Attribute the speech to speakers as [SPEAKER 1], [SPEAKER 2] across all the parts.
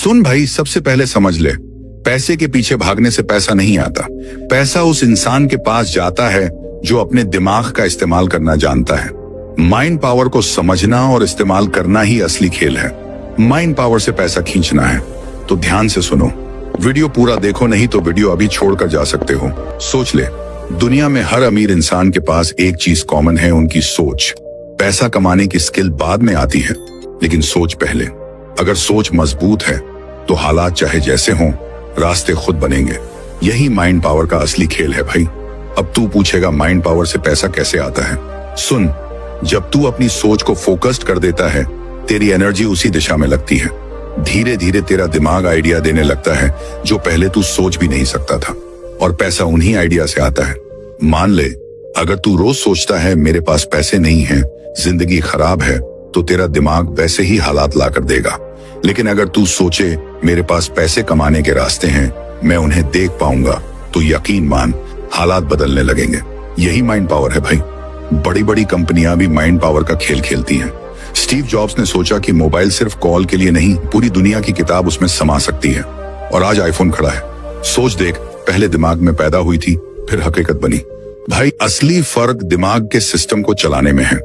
[SPEAKER 1] सुन भाई, सबसे पहले समझ ले, पैसे के पीछे भागने से पैसा नहीं आता। पैसा उस इंसान के पास जाता है जो अपने दिमाग का इस्तेमाल करना जानता है। माइंड पावर को समझना और इस्तेमाल करना ही असली खेल है। माइंड पावर से पैसा खींचना है तो ध्यान से सुनो, वीडियो पूरा देखो, नहीं तो वीडियो अभी छोड़कर जा सकते हो। सोच ले, दुनिया में हर अमीर इंसान के पास एक चीज कॉमन है, उनकी सोच। पैसा कमाने की स्किल बाद में आती है, लेकिन सोच पहले। अगर सोच मजबूत है तो हालात चाहे जैसे हों, रास्ते खुद बनेंगे। यही माइंड पावर का असली खेल है भाई। अब तू पूछेगा माइंड पावर से पैसा कैसे आता है? सुन, जब तू अपनी सोच को फोकस्ड कर देता है, तेरी एनर्जी उसी दिशा में लगती है। धीरे धीरे तेरा दिमाग आइडिया देने लगता है जो पहले तू सोच भी नहीं सकता था, और पैसा उन्हीं आइडिया से आता है। मान ले, अगर तू रोज सोचता है मेरे पास पैसे नहीं हैं, जिंदगी खराब है, तो तेरा दिमाग वैसे ही हालात ला कर देगा। लेकिन अगर तू सोचे मेरे पास पैसे कमाने के रास्ते हैं, मैं उन्हें देख पाऊंगा, तो यकीन मान हालात बदलने लगेंगे। यही माइंड पावर है भाई। बड़ी बड़ी कंपनियां भी माइंड पावर का खेल खेलती हैं। स्टीव जॉब्स ने सोचा कि मोबाइल सिर्फ कॉल के लिए नहीं, पूरी दुनिया की किताब उसमें समा सकती है, और आज आईफोन खड़ा है। सोच देख, पहले दिमाग में पैदा हुई थी, फिर हकीकत बनी। भाई, असली फर्क दिमाग के सिस्टम को चलाने में है।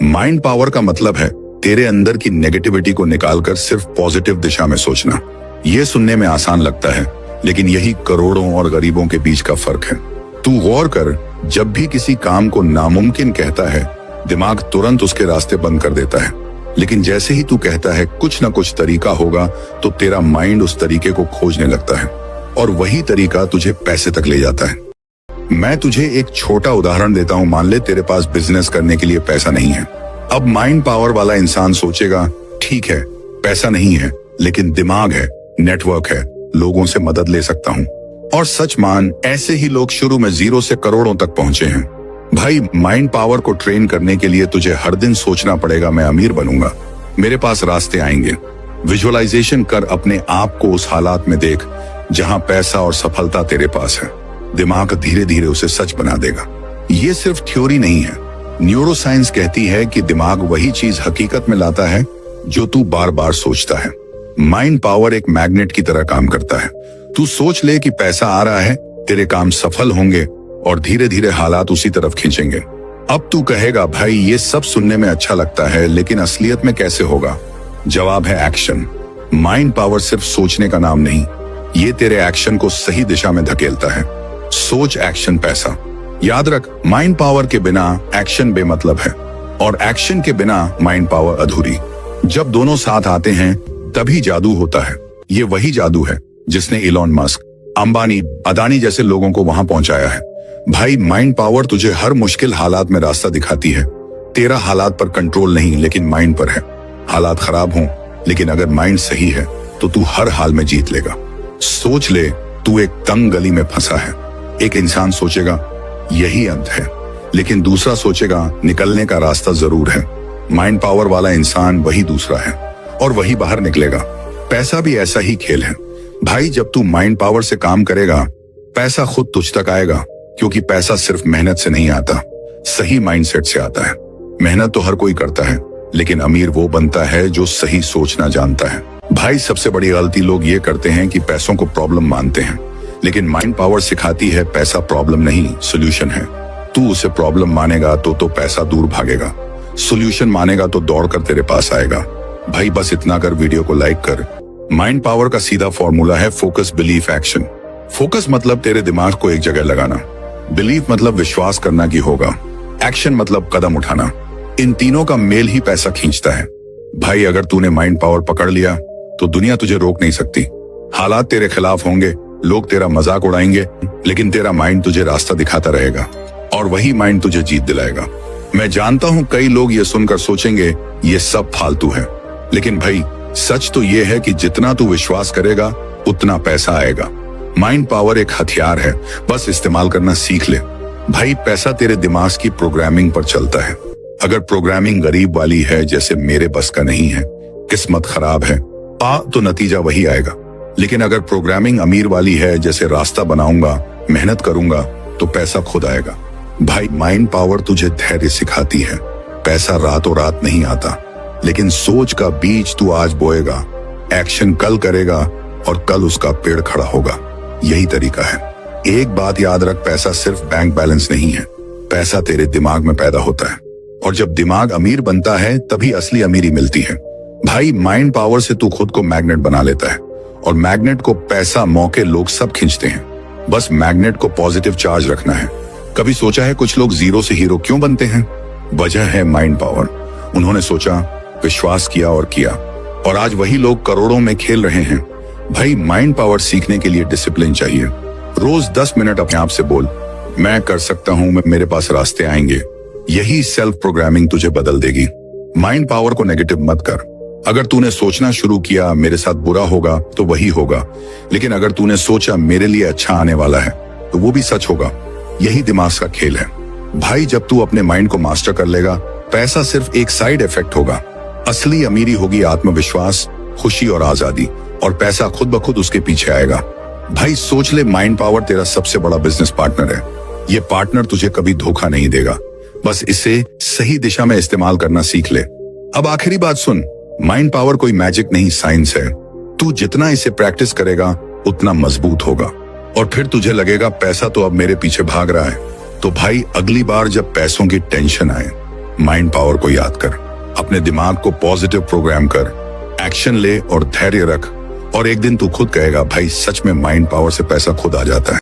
[SPEAKER 1] माइंड पावर का मतलब है तेरे अंदर की नेगेटिविटी को निकालकर सिर्फ पॉजिटिव दिशा में सोचना। ये सुनने में आसान लगता है, लेकिन यही करोड़ों और गरीबों के बीच का फर्क है। तू गौर कर, जब भी किसी काम को नामुमकिन कहता है, दिमाग तुरंत उसके रास्ते बंद कर देता है। लेकिन जैसे ही तू कहता है कुछ न कुछ तरीका होगा, तो तेरा माइंड उस तरीके को खोजने लगता है, और वही तरीका तुझे पैसे तक ले जाता है। मैं तुझे एक छोटा उदाहरण देता हूँ। मान ले तेरे पास बिजनेस करने के लिए पैसा नहीं है। अब माइंड पावर वाला इंसान सोचेगा, ठीक है, पैसा नहीं है, लेकिन दिमाग है, नेटवर्क है, लोगों से मदद ले सकता हूँ। और सच मान, ऐसे ही लोग शुरू में 0 से करोड़ों तक पहुंचे हैं। भाई, माइंड पावर को ट्रेन करने के लिए तुझे हर दिन सोचना पड़ेगा, मैं अमीर बनूंगा, मेरे पास रास्ते आएंगे। विजुअलाइजेशन कर, अपने आप को उस हालात में देख जहां पैसा और सफलता तेरे पास है। दिमाग धीरे धीरे उसे सच बना देगा। ये सिर्फ थ्योरी नहीं है। न्यूरोसाइंस कहती है कि दिमाग वही चीज हकीकत में लाता है जो तू बार बार सोचता है। माइंड पावर एक मैग्नेट की तरह काम करता है। तू सोच ले कि पैसा आ रहा है, तेरे काम सफल होंगे, और धीरे धीरे हालात उसी तरफ खींचेंगे। अब तू कहेगा, भाई ये सब सुनने में अच्छा लगता है, लेकिन असलियत में कैसे होगा? जवाब है एक्शन। माइंड पावर सिर्फ सोचने का नाम नहीं, ये तेरे एक्शन को सही दिशा में धकेलता है। सोच, एक्शन, पैसा। याद रख, माइंड पावर के बिना एक्शन बेमतलब है, और एक्शन के बिना माइंड पावर अधूरी। जब दोनों साथ आते हैं तभी जादू होता है। ये वही जादू है जिसने इलॉन मस्क, अंबानी, अदानी जैसे लोगों को वहां पहुंचाया है। भाई, माइंड पावर तुझे हर मुश्किल हालात में रास्ता दिखाती है। तेरा हालात पर कंट्रोल नहीं, लेकिन माइंड पर है। हालात खराब हों, लेकिन अगर माइंड सही है तो तू हर हाल में जीत लेगा। सोच ले, तू एक तंग गली में फंसा है। एक इंसान सोचेगा यही अंत है, लेकिन दूसरा सोचेगा निकलने का रास्ता जरूर है। माइंड पावर वाला इंसान वही दूसरा है, और वही बाहर निकलेगा। पैसा भी ऐसा ही खेल है भाई। जब तू माइंड पावर से काम करेगा, पैसा खुद तुझ तक आएगा, क्योंकि पैसा सिर्फ मेहनत से नहीं आता, सही माइंडसेट से आता है। मेहनत तो हर कोई करता है, लेकिन अमीर वो बनता है जो सही सोचना जानता है। भाई, सबसे बड़ी गलती लोग ये करते हैं कि पैसों को प्रॉब्लम मानते हैं, लेकिन माइंड पावर सिखाती है पैसा प्रॉब्लम नहीं, सोल्यूशन है। तू उसे प्रॉब्लम मानेगा तो पैसा दूर भागेगा, सोल्यूशन मानेगा तो दौड़कर तेरे पास आएगा। भाई, बस इतना कर, वीडियो को लाइक कर। माइंड पावर का सीधा फॉर्मूला है फोकस, बिलीफ, एक्शन। फोकस मतलब तेरे दिमाग को एक जगह लगाना, बिलीफ मतलब विश्वास करना कि होगा, एक्शन मतलब कदम उठाना। इन तीनों का मेल ही पैसा खींचता है। भाई, अगर तूने माइंड पावर पकड़ लिया तो दुनिया तुझे रोक नहीं सकती। हालात तेरे खिलाफ होंगे, लोग तेरा मजाक उड़ाएंगे, लेकिन तेरा माइंड तुझे रास्ता दिखाता रहेगा, और वही माइंड तुझे जीत दिलाएगा। मैं जानता हूं कई लोग ये सुनकर सोचेंगे ये सब फालतू है, लेकिन भाई सच तो ये है कि जितना तू विश्वास करेगा उतना पैसा आएगा। माइंड पावर एक हथियार है, बस इस्तेमाल करना सीख ले। भाई, पैसा तेरे दिमाग की प्रोग्रामिंग पर चलता है। अगर प्रोग्रामिंग गरीब वाली है, जैसे मेरे बस का नहीं है, किस्मत खराब है, तो नतीजा वही आएगा। लेकिन अगर प्रोग्रामिंग अमीर वाली है, जैसे रास्ता बनाऊंगा, मेहनत करूंगा, तो पैसा खुद आएगा। भाई, माइंड पावर तुझे धैर्य सिखाती है। पैसा रातों रात नहीं आता, लेकिन सोच का बीज तू आज बोएगा एक्शन कल करेगा और कल उसका पेड़ खड़ा होगा। यही तरीका है। एक बात याद रख, पैसा सिर्फ बैंक बैलेंस नहीं है, पैसा तेरे दिमाग में पैदा होता है, और जब दिमाग अमीर बनता है तभी असली अमीरी मिलती है। भाई, माइंड पावर से तू खुद को मैग्नेट बना लेता है, और मैग्नेट को पैसा, मौके, लोग सब खींचते हैं। बस मैग्नेट को पॉजिटिव चार्ज रखना है। कभी सोचा है कुछ लोग जीरो से हीरो क्यों बनते हैं? वजह है माइंड पावर। उन्होंने सोचा, विश्वास किया और किया, और आज वही लोग करोड़ों में खेल रहे हैं। भाई, माइंड पावर सीखने के लिए डिसिप्लिन चाहिए। रोज 10 मिनट अपने आप से बोल, मैं कर सकता हूं, मेरे पास रास्ते आएंगे। यही सेल्फ प्रोग्रामिंग तुझे बदल देगी। माइंड पावर को नेगेटिव मत कर। अगर तूने सोचना शुरू किया मेरे साथ बुरा होगा तो वही होगा, लेकिन अगर तूने सोचा मेरे लिए अच्छा आने वाला है तो वो भी सच होगा। यही दिमाग का खेल है। भाई, जब तू अपने माइंड को मास्टर कर लेगा, पैसा सिर्फ एक साइड इफेक्ट होगा। असली अमीरी होगी आत्मविश्वास, खुशी और आजादी, और पैसा खुद ब खुद उसके पीछे आएगा। भाई, सोच ले, माइंड पावर तेरा सबसे बड़ा बिजनेस पार्टनर है। ये पार्टनर तुझे कभी धोखा नहीं देगा, बस इसे सही दिशा में इस्तेमाल करना सीख ले। अब आखिरी बात सुन, माइंड पावर कोई मैजिक नहीं, साइंस है। तू जितना इसे प्रैक्टिस करेगा उतना मजबूत होगा, और फिर तुझे लगेगा पैसा तो अब मेरे पीछे भाग रहा है। तो भाई, अगली बार जब पैसों की टेंशन आए, माइंड पावर को याद कर, अपने दिमाग को पॉजिटिव प्रोग्राम कर, एक्शन ले और धैर्य रख, और एक दिन तू खुद कहेगा, भाई सच में माइंड पावर से पैसा खुद आ जाता है।